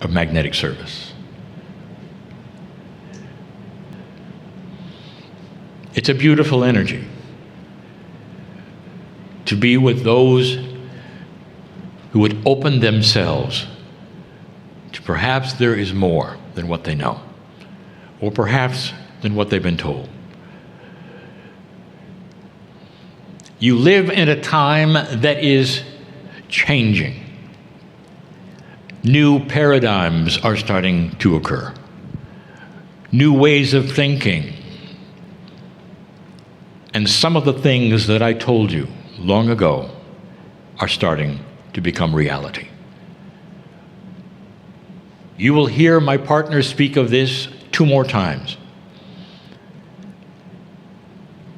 of Magnetic Service. It's a beautiful energy to be with those who would open themselves to perhaps there is more than what they know, or perhaps than what they've been told. You live in a time that is changing. New paradigms are starting to occur. New ways of thinking. And some of the things that I told you long ago are starting to become reality. You will hear my partner speak of this 2 more times.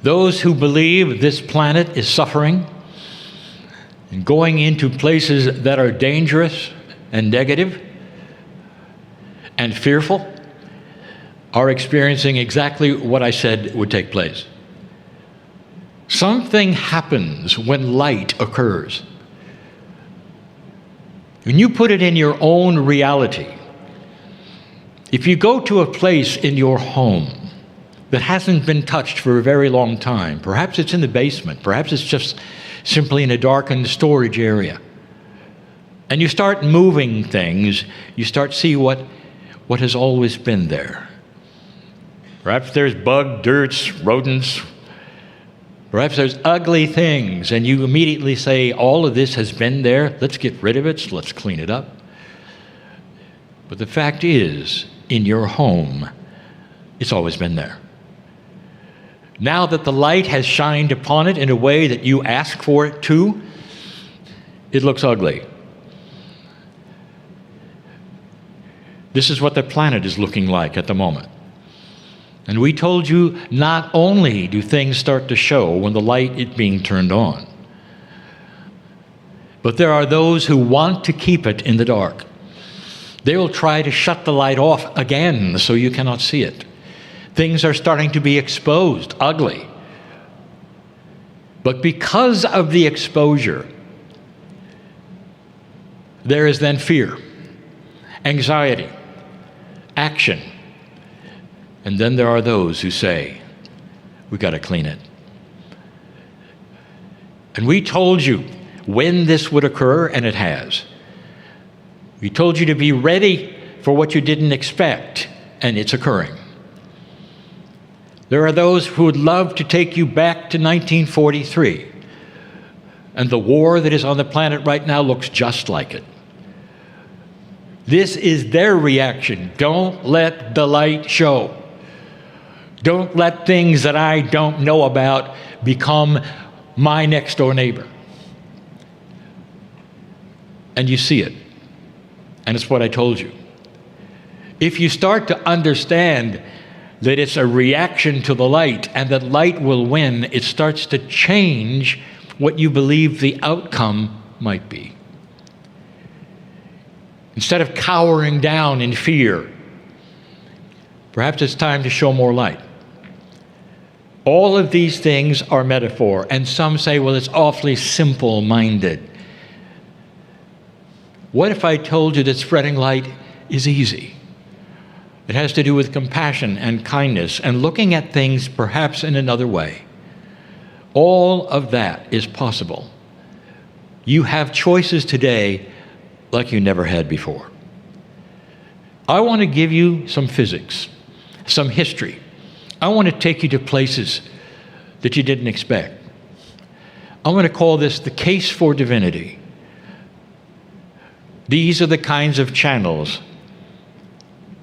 Those who believe this planet is suffering and going into places that are dangerous and negative and fearful are experiencing exactly what I said would take place. Something happens when light occurs. When you put it in your own reality, if you go to a place in your home that hasn't been touched for a very long time, perhaps it's in the basement, perhaps it's just simply in a darkened storage area, and you start moving things, you start to see what has always been there. Perhaps there's bug, dirts, rodents. Perhaps there's ugly things, and you immediately say, all of this has been there, let's get rid of it, let's clean it up. But the fact is, in your home, it's always been there. Now that the light has shined upon it in a way that you ask for it to, it looks ugly. This is what the planet is looking like at the moment. And we told you not only do things start to show when the light is being turned on, but there are those who want to keep it in the dark. They will try to shut the light off again so you cannot see it. Things are starting to be exposed, ugly. But because of the exposure, there is then fear, anxiety, action. And then there are those who say, we got to clean it. And we told you when this would occur, and it has. We told you to be ready for what you didn't expect, and it's occurring. There are those who would love to take you back to 1943, and the war that is on the planet right now looks just like it. This is their reaction. Don't let the light show. Don't let things that I don't know about become my next door neighbor. And you see it. And it's what I told you. If you start to understand that it's a reaction to the light and that light will win, it starts to change what you believe the outcome might be. Instead of cowering down in fear, perhaps it's time to show more light. All of these things are metaphor, and some say, well, it's awfully simple-minded. What if I told you that spreading light is easy? It has to do with compassion and kindness and looking at things perhaps in another way. All of that is possible. You have choices today like you never had before. I want to give you some physics, some history. I want to take you to places that you didn't expect. I want to call this the case for divinity. These are the kinds of channels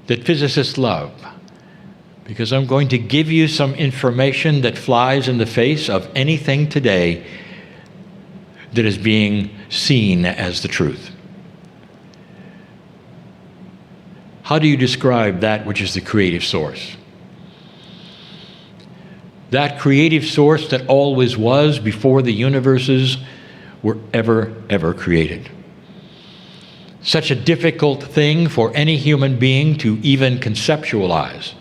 that physicists love, because I'm going to give you some information that flies in the face of anything today that is being seen as the truth. How do you describe that which is the creative source? That creative source that always was before the universes were ever created. Such a difficult thing for any human being to even conceptualize.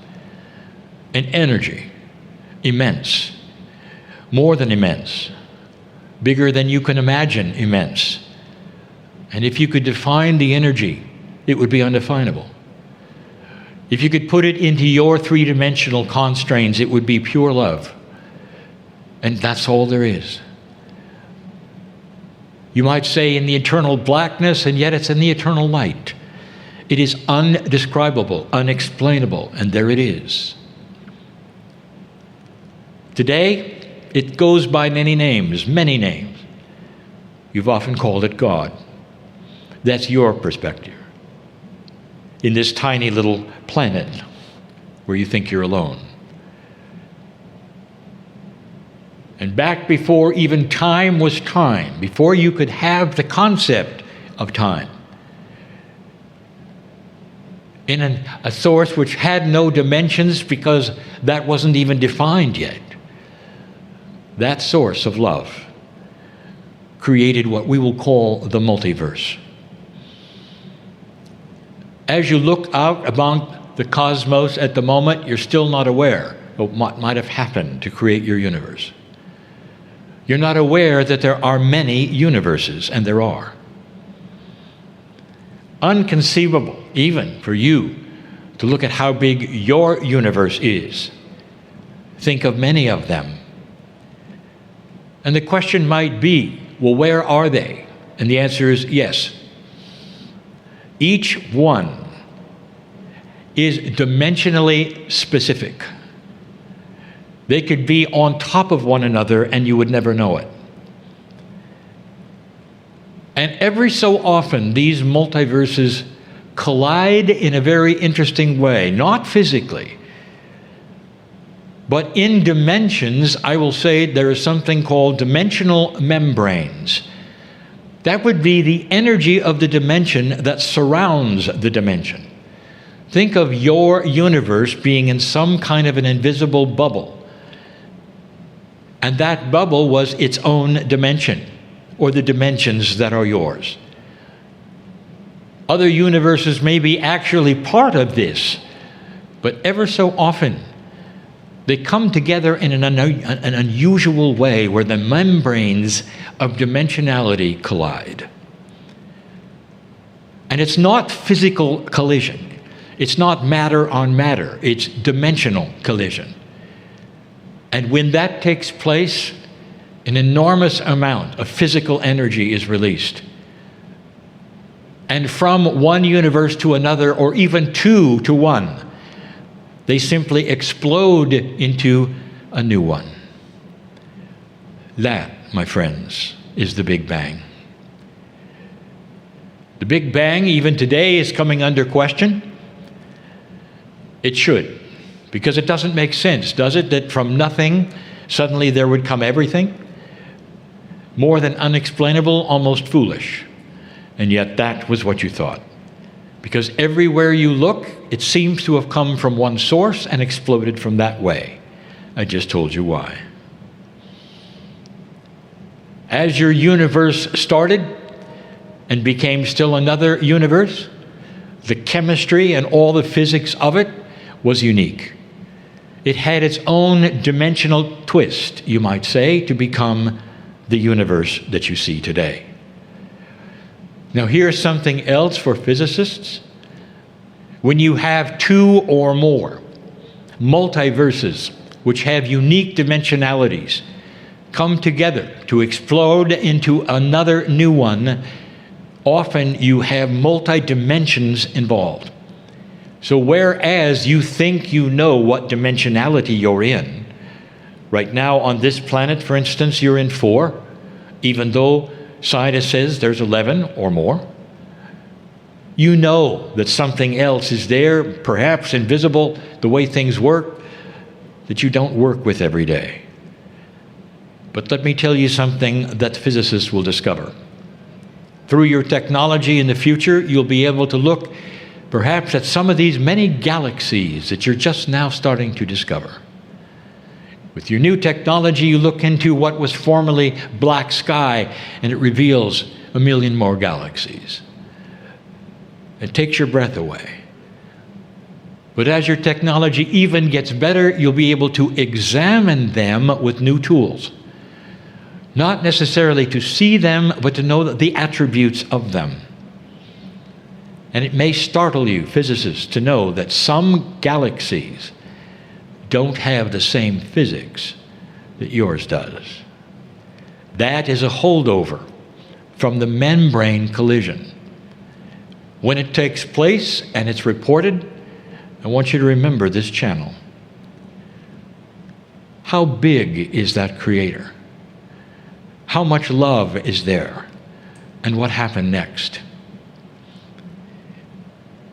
An energy, immense, more than immense, bigger than you can imagine immense. And if you could define the energy it would be undefinable. If you could put it into your three-dimensional constraints, it would be pure love. And that's all there is. You might say in the eternal blackness, and yet it's in the eternal light. It is undescribable, unexplainable, and there it is. Today, it goes by many names, many names. You've often called it God. That's your perspective. In this tiny little planet where you think you're alone. And back before even time was time, before you could have the concept of time, in a source which had no dimensions because that wasn't even defined yet, that source of love created what we will call the multiverse. As you look out among the cosmos at the moment, you're still not aware of what might have happened to create your universe. You're not aware that there are many universes, and there are. Unconceivable, even for you, to look at how big your universe is. Think of many of them. And the question might be, well, where are they? And the answer is yes. Each one is dimensionally specific. They could be on top of one another and you would never know it. And every so often, these multiverses collide in a very interesting way, not physically, but in dimensions. I will say there is something called dimensional membranes. That would be the energy of the dimension that surrounds the dimension. Think of your universe being in some kind of an invisible bubble. And that bubble was its own dimension, or the dimensions that are yours. Other universes may be actually part of this, but ever so often, they come together in an unusual way where the membranes of dimensionality collide. And it's not physical collision. It's not matter on matter. It's dimensional collision. And when that takes place, an enormous amount of physical energy is released. And from one universe to another, or even two to one, they simply explode into a new one. That, my friends, is the Big Bang. The Big Bang, even today, is coming under question. It should. Because it doesn't make sense, does it, that from nothing, suddenly there would come everything? More than unexplainable, almost foolish. And yet that was what you thought. Because everywhere you look, it seems to have come from one source and exploded from that way. I just told you why. As your universe started and became still another universe, the chemistry and all the physics of it was unique. It had its own dimensional twist, you might say, to become the universe that you see today. Now here's something else for physicists. When you have two or more multiverses which have unique dimensionalities come together to explode into another new one, often you have multi-dimensions involved. So whereas you think you know what dimensionality you're in, right now on this planet, for instance, you're in 4, even though science says there's 11 or more. You know that something else is there, perhaps invisible, the way things work, that you don't work with every day. But let me tell you something that physicists will discover. Through your technology in the future, you'll be able to look perhaps at some of these many galaxies that you're just now starting to discover. With your new technology, you look into what was formerly black sky, and it reveals a million more galaxies. It takes your breath away. But as your technology even gets better, you'll be able to examine them with new tools. Not necessarily to see them, but to know the attributes of them. And it may startle you, physicists, to know that some galaxies don't have the same physics that yours does. That is a holdover from the membrane collision. When it takes place and it's reported, I want you to remember this channel. How big is that creator? How much love is there? And what happened next?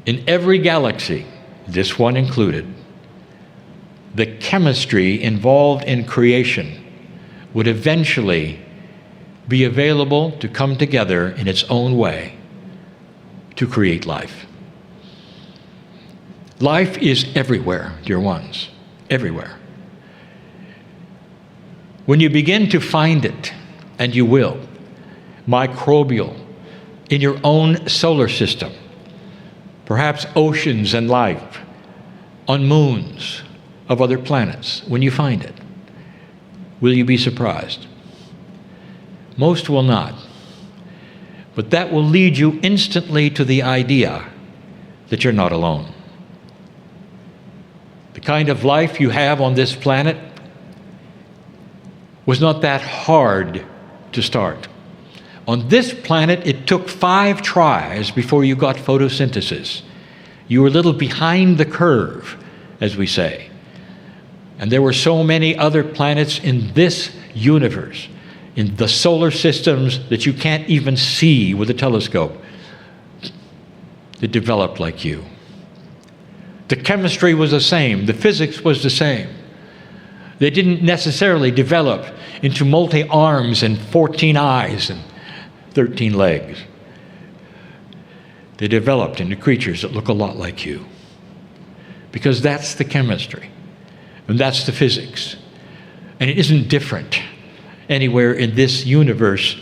In every galaxy, this one included, the chemistry involved in creation would eventually be available to come together in its own way to create life. Life is everywhere, dear ones, everywhere. When you begin to find it, and you will, microbial, in your own solar system, perhaps oceans and life on moons of other planets, when you find it, will you be surprised? Most will not. But that will lead you instantly to the idea that you're not alone. The kind of life you have on this planet was not that hard to start. On this planet, it took 5 tries before you got photosynthesis. You were a little behind the curve, as we say. And there were so many other planets in this universe, in the solar systems that you can't even see with a telescope, that developed like you. The chemistry was the same. The physics was the same. They didn't necessarily develop into multi-arms and 14 eyes and 13 legs. They developed into creatures that look a lot like you. Because that's the chemistry. And that's the physics. And it isn't different anywhere in this universe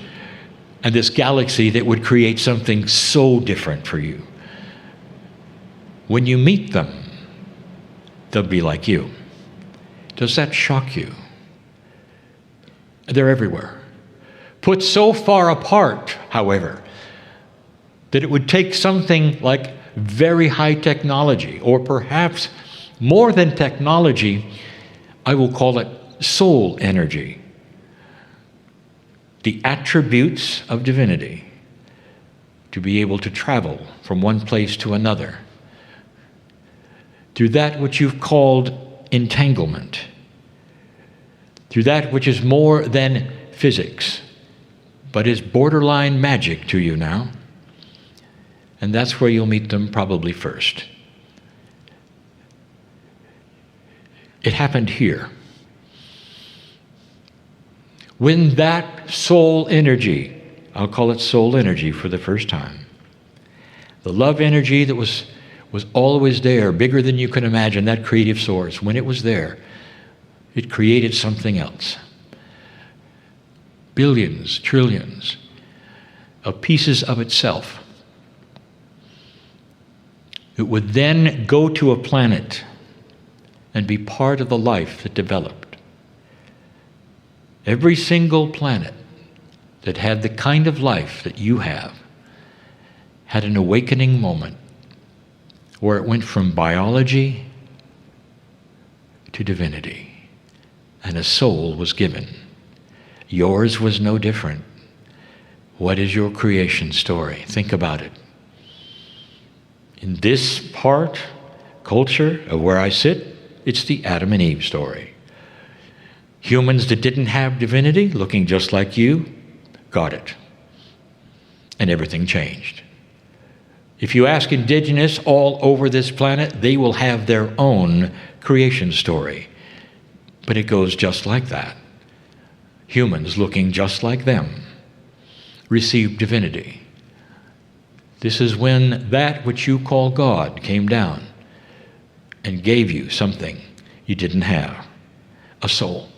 and this galaxy that would create something so different for you. When you meet them, they'll be like you. Does that shock you? They're everywhere. Put so far apart, however, that it would take something like very high technology, or perhaps more than technology, I will call it soul energy. The attributes of divinity, to be able to travel from one place to another through that which you've called entanglement, through that which is more than physics, but is borderline magic to you now. And that's where you'll meet them probably first. It happened here. When that soul energy, I'll call it soul energy for the first time, the love energy that was always there, bigger than you can imagine, that creative source, when it was there, it created something else. Billions, trillions of pieces of itself. It would then go to a planet and be part of the life that developed. Every single planet that had the kind of life that you have had an awakening moment where it went from biology to divinity, and a soul was given. Yours was no different. What is your creation story? Think about it. In this part, culture of where I sit, it's the Adam and Eve story. Humans that didn't have divinity, looking just like you, got it. And everything changed. If you ask indigenous all over this planet, they will have their own creation story. But it goes just like that. Humans looking just like them received divinity. This is when that which you call God came down and gave you something you didn't have, a soul.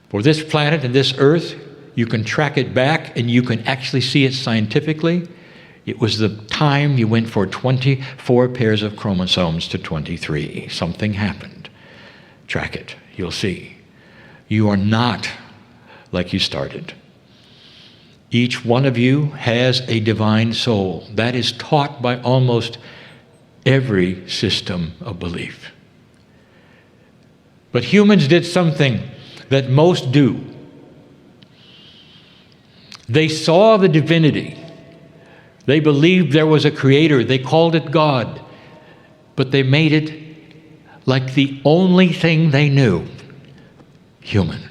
For this planet and this earth, you can track it back and you can actually see it scientifically. It was the time you went for 24 pairs of chromosomes to 23. Something happened. Track it. You'll see. You are not like you started. Each one of you has a divine soul. That is taught by almost every system of belief. But humans did something that most do. They saw the divinity. They believed there was a creator. They called it God. But they made it like the only thing they knew, human.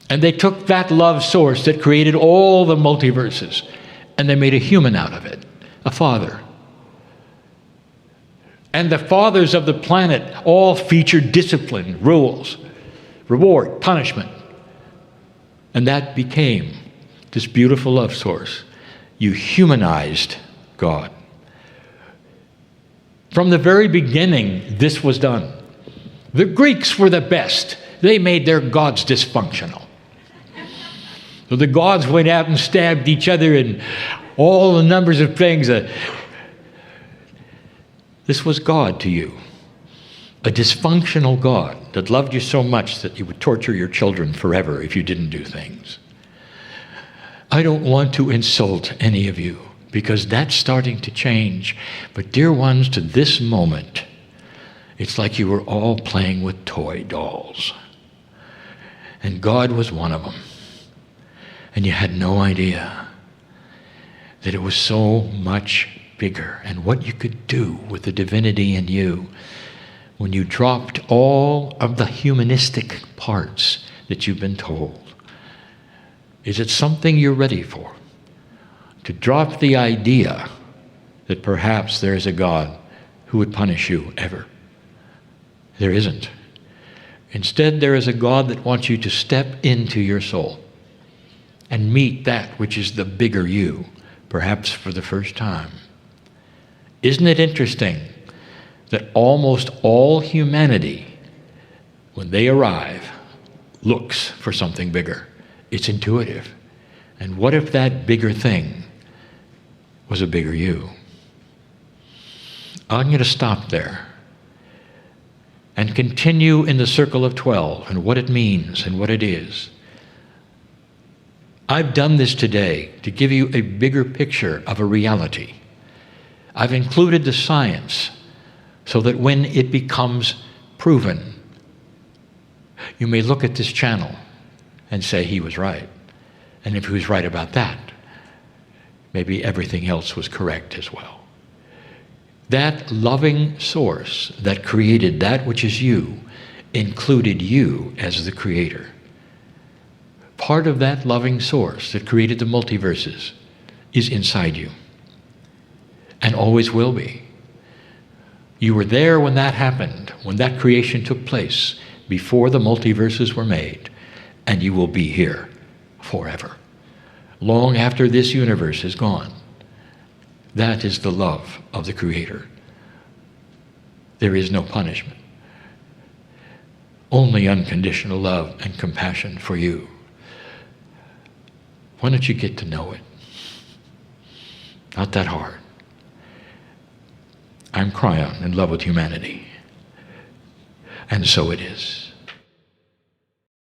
And they took that love source that created all the multiverses, and they made a human out of it, a father. And the fathers of the planet all featured discipline, rules, reward, punishment. And that became this beautiful love source. You humanized God. From the very beginning, this was done. The Greeks were the best. They made their gods dysfunctional. So the gods went out and stabbed each other and all the numbers of things. This was God to you. A dysfunctional God that loved you so much that you would torture your children forever if you didn't do things. I don't want to insult any of you because that's starting to change. But dear ones, to this moment, it's like you were all playing with toy dolls. And God was one of them. And you had no idea that it was so much bigger and what you could do with the divinity in you when you dropped all of the humanistic parts that you've been told. Is it something you're ready for? To drop the idea that perhaps there is a God who would punish you ever. There isn't. Instead, there is a God that wants you to step into your soul and meet that which is the bigger you, perhaps for the first time. Isn't it interesting that almost all humanity, when they arrive, looks for something bigger? It's intuitive. And what if that bigger thing was a bigger you? I'm going to stop there and continue in the circle of 12 and what it means and what it is. I've done this today to give you a bigger picture of a reality. I've included the science so that when it becomes proven, you may look at this channel and say he was right. And if he was right about that, maybe everything else was correct as well. That loving source that created that which is you included you as the creator. Part of that loving source that created the multiverses is inside you and always will be. You were there when that happened, when that creation took place, before the multiverses were made, and you will be here forever, long after this universe is gone. That is the love of the Creator. There is no punishment, only unconditional love and compassion for you. Why don't you get to know it? Not that hard. I'm Kryon, in love with humanity. And so it is.